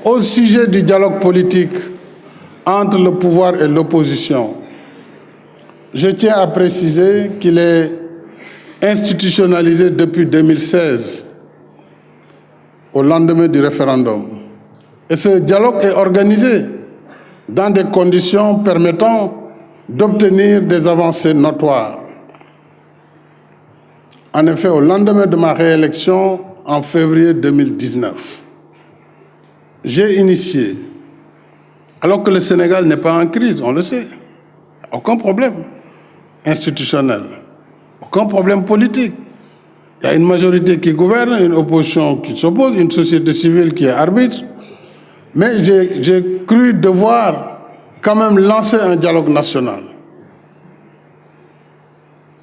Au sujet du dialogue politique entre le pouvoir et l'opposition, je tiens à préciser qu'il est institutionnalisé depuis 2016, au lendemain du référendum. Et ce dialogue est organisé dans des conditions permettant d'obtenir des avancées notoires. En effet, au lendemain de ma réélection, en février 2019, j'ai initié, alors que le Sénégal n'est pas en crise, on le sait, aucun problème institutionnel, aucun problème politique. Il y a une majorité qui gouverne, une opposition qui s'oppose, une société civile qui est arbitre. Mais j'ai cru devoir quand même lancer un dialogue national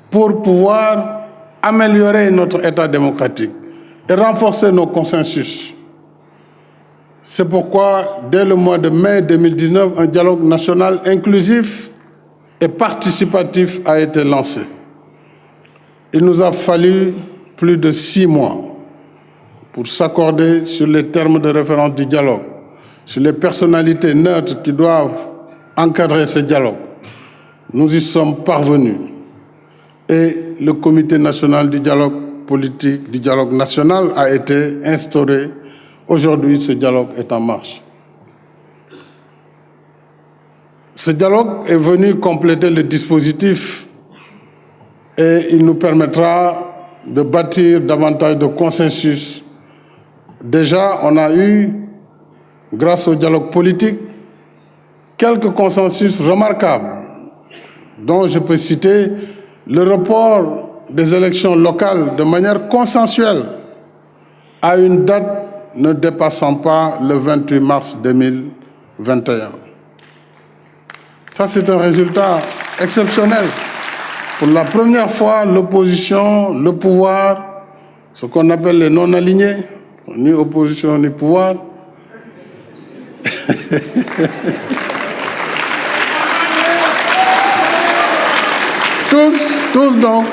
pour pouvoir améliorer notre État démocratique et renforcer nos consensus. C'est pourquoi, dès le mois de mai 2019, un dialogue national inclusif et participatif a été lancé. Il nous a fallu plus de 6 mois pour s'accorder sur les termes de référence du dialogue, sur les personnalités neutres qui doivent encadrer ce dialogue. Nous y sommes parvenus. Et le comité national du dialogue politique, du dialogue national a été instauré. Aujourd'hui, ce dialogue est en marche. Ce dialogue est venu compléter le dispositif et il nous permettra de bâtir davantage de consensus. Déjà, on a eu, grâce au dialogue politique, quelques consensus remarquables, dont je peux citer le report des élections locales de manière consensuelle à une date ne dépassant pas le 28 mars 2021. Ça, c'est un résultat exceptionnel. Pour la première fois, l'opposition, le pouvoir, ce qu'on appelle les non-alignés, ni opposition ni pouvoir, tous donc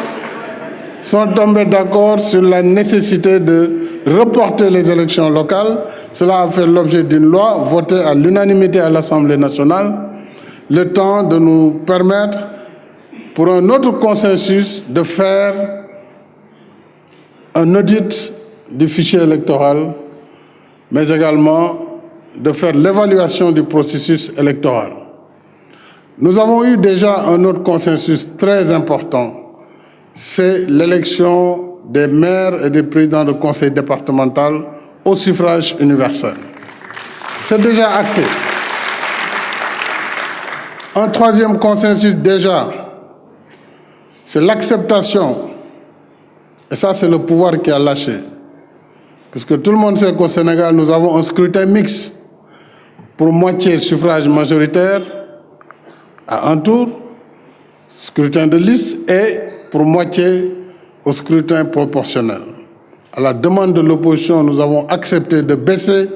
sont tombés d'accord sur la nécessité de reporter les élections locales. Cela a fait l'objet d'une loi votée à l'unanimité à l'Assemblée nationale, le temps de nous permettre, pour un autre consensus, de faire un audit du fichier électoral, mais également de faire l'évaluation du processus électoral. Nous avons eu déjà un autre consensus très important, c'est l'élection des maires et des présidents de conseil départemental au suffrage universel. C'est déjà acté. Un troisième consensus déjà, c'est l'acceptation, et ça c'est le pouvoir qui a lâché, puisque tout le monde sait qu'au Sénégal nous avons un scrutin mixte, pour moitié suffrage majoritaire à un tour, scrutin de liste, et pour moitié au scrutin proportionnel. À la demande de l'opposition, nous avons accepté de baisser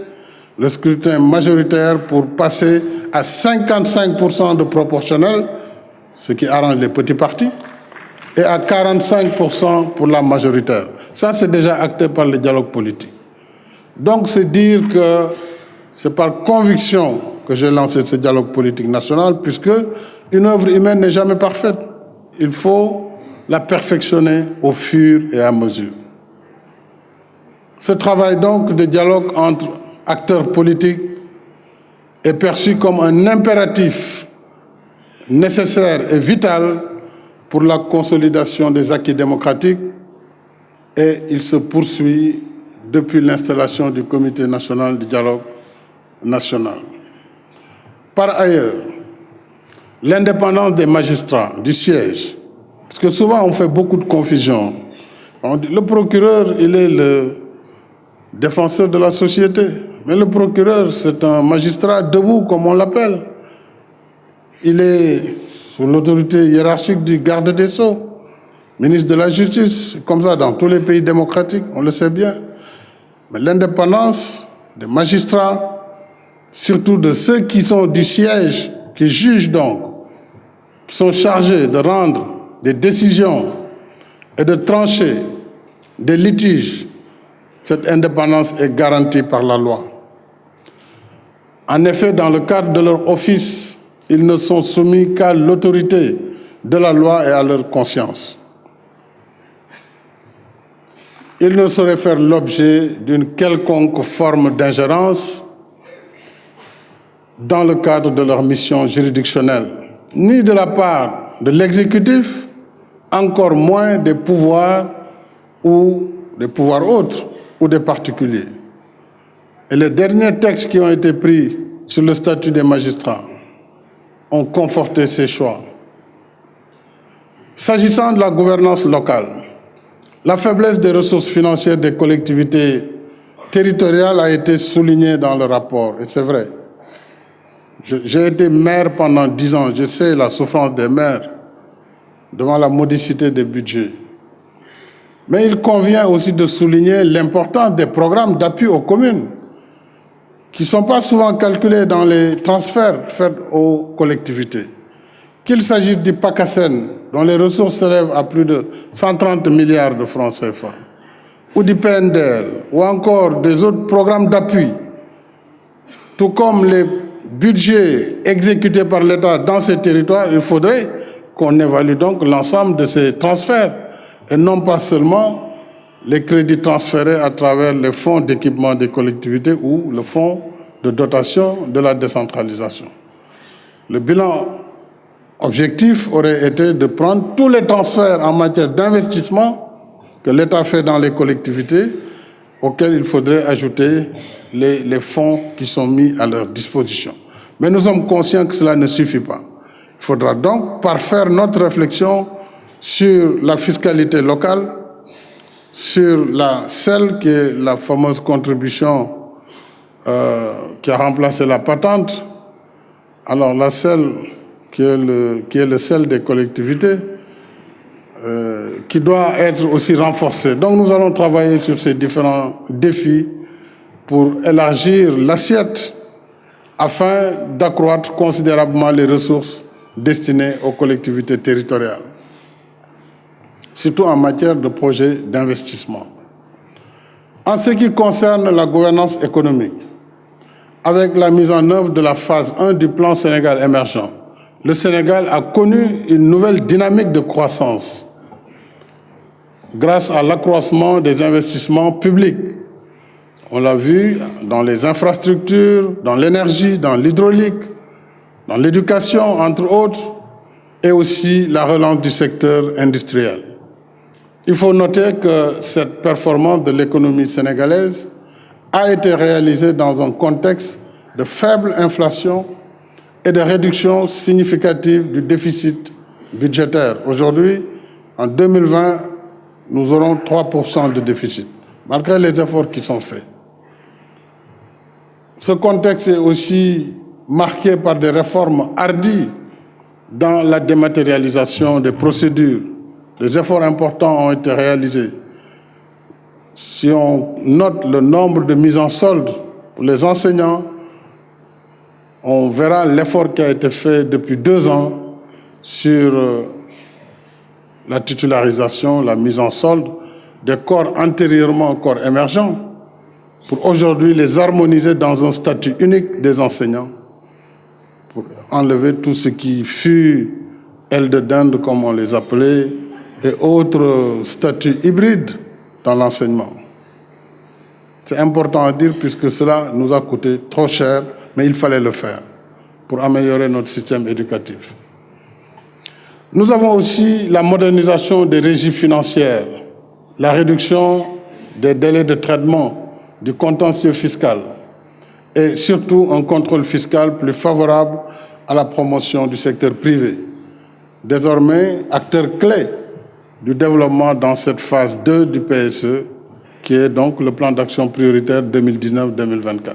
le scrutin majoritaire pour passer à 55% de proportionnel, ce qui arrange les petits partis, et à 45% pour la majoritaire. Ça, c'est déjà acté par le dialogue politique. Donc, c'est dire que c'est par conviction que j'ai lancé ce dialogue politique national, puisque une œuvre humaine n'est jamais parfaite. Il faut la perfectionner au fur et à mesure. Ce travail donc de dialogue entre acteurs politiques est perçu comme un impératif nécessaire et vital pour la consolidation des acquis démocratiques, et il se poursuit depuis l'installation du Comité national du dialogue national. Par ailleurs, l'indépendance des magistrats, du siège, parce que souvent on fait beaucoup de confusion. Le procureur, il est le défenseur de la société, mais le procureur, c'est un magistrat debout, comme on l'appelle. Il est sous l'autorité hiérarchique du garde des Sceaux, ministre de la Justice, comme ça dans tous les pays démocratiques, on le sait bien. Mais l'indépendance des magistrats, surtout de ceux qui sont du siège, qui jugent donc, qui sont chargés de rendre des décisions et de trancher des litiges, cette indépendance est garantie par la loi. En effet, dans le cadre de leur office, ils ne sont soumis qu'à l'autorité de la loi et à leur conscience. Ils ne sauraient faire l'objet d'une quelconque forme d'ingérence dans le cadre de leur mission juridictionnelle, ni de la part de l'exécutif, encore moins des pouvoirs autres ou des particuliers. Et les derniers textes qui ont été pris sur le statut des magistrats ont conforté ces choix. S'agissant de la gouvernance locale, la faiblesse des ressources financières des collectivités territoriales a été soulignée dans le rapport, et c'est vrai. J'ai été maire pendant 10 ans, je sais la souffrance des maires devant la modicité des budgets. Mais il convient aussi de souligner l'importance des programmes d'appui aux communes, qui ne sont pas souvent calculés dans les transferts faits aux collectivités. Qu'il s'agisse du PACASEN, dont les ressources s'élèvent à plus de 130 milliards de francs CFA, ou du PNDL, ou encore des autres programmes d'appui, tout comme les budgets exécutés par l'État dans ces territoires, il faudrait qu'on évalue donc l'ensemble de ces transferts, et non pas seulement les crédits transférés à travers les fonds d'équipement des collectivités ou le fonds de dotation de la décentralisation. Le bilan objectif aurait été de prendre tous les transferts en matière d'investissement que l'État fait dans les collectivités, auxquels il faudrait ajouter les fonds qui sont mis à leur disposition. Mais nous sommes conscients que cela ne suffit pas. Il faudra donc parfaire notre réflexion sur la fiscalité locale, sur la SEL, qui est la fameuse contribution qui a remplacé la patente. Alors la SEL, qui est le sel des collectivités, qui doit être aussi renforcé. Donc nous allons travailler sur ces différents défis pour élargir l'assiette afin d'accroître considérablement les ressources destinées aux collectivités territoriales, surtout en matière de projets d'investissement. En ce qui concerne la gouvernance économique, avec la mise en œuvre de la phase 1 du plan Sénégal émergent, le Sénégal a connu une nouvelle dynamique de croissance grâce à l'accroissement des investissements publics. On l'a vu dans les infrastructures, dans l'énergie, dans l'hydraulique, dans l'éducation, entre autres, et aussi la relance du secteur industriel. Il faut noter que cette performance de l'économie sénégalaise a été réalisée dans un contexte de faible inflation et de réduction significative du déficit budgétaire. Aujourd'hui, en 2020, nous aurons 3% de déficit, malgré les efforts qui sont faits. Ce contexte est aussi marqué par des réformes hardies dans la dématérialisation des procédures. Des efforts importants ont été réalisés. Si on note le nombre de mises en solde pour les enseignants, on verra l'effort qui a été fait depuis 2 ans sur la titularisation, la mise en solde des corps antérieurement corps émergents, pour aujourd'hui les harmoniser dans un statut unique des enseignants, pour enlever tout ce qui fut aile de dinde, comme on les appelait, et autres statuts hybrides dans l'enseignement. C'est important à dire puisque cela nous a coûté trop cher, mais il fallait le faire pour améliorer notre système éducatif. Nous avons aussi la modernisation des régies financières, la réduction des délais de traitement du contentieux fiscal et surtout un contrôle fiscal plus favorable à la promotion du secteur privé. Désormais, acteur clé du développement dans cette phase 2 du PSE, qui est donc le plan d'action prioritaire 2019-2024.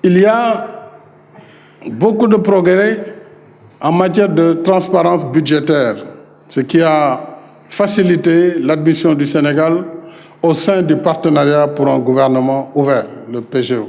Il y a beaucoup de progrès en matière de transparence budgétaire, ce qui a facilité l'admission du Sénégal au sein du partenariat pour un gouvernement ouvert, le PGO.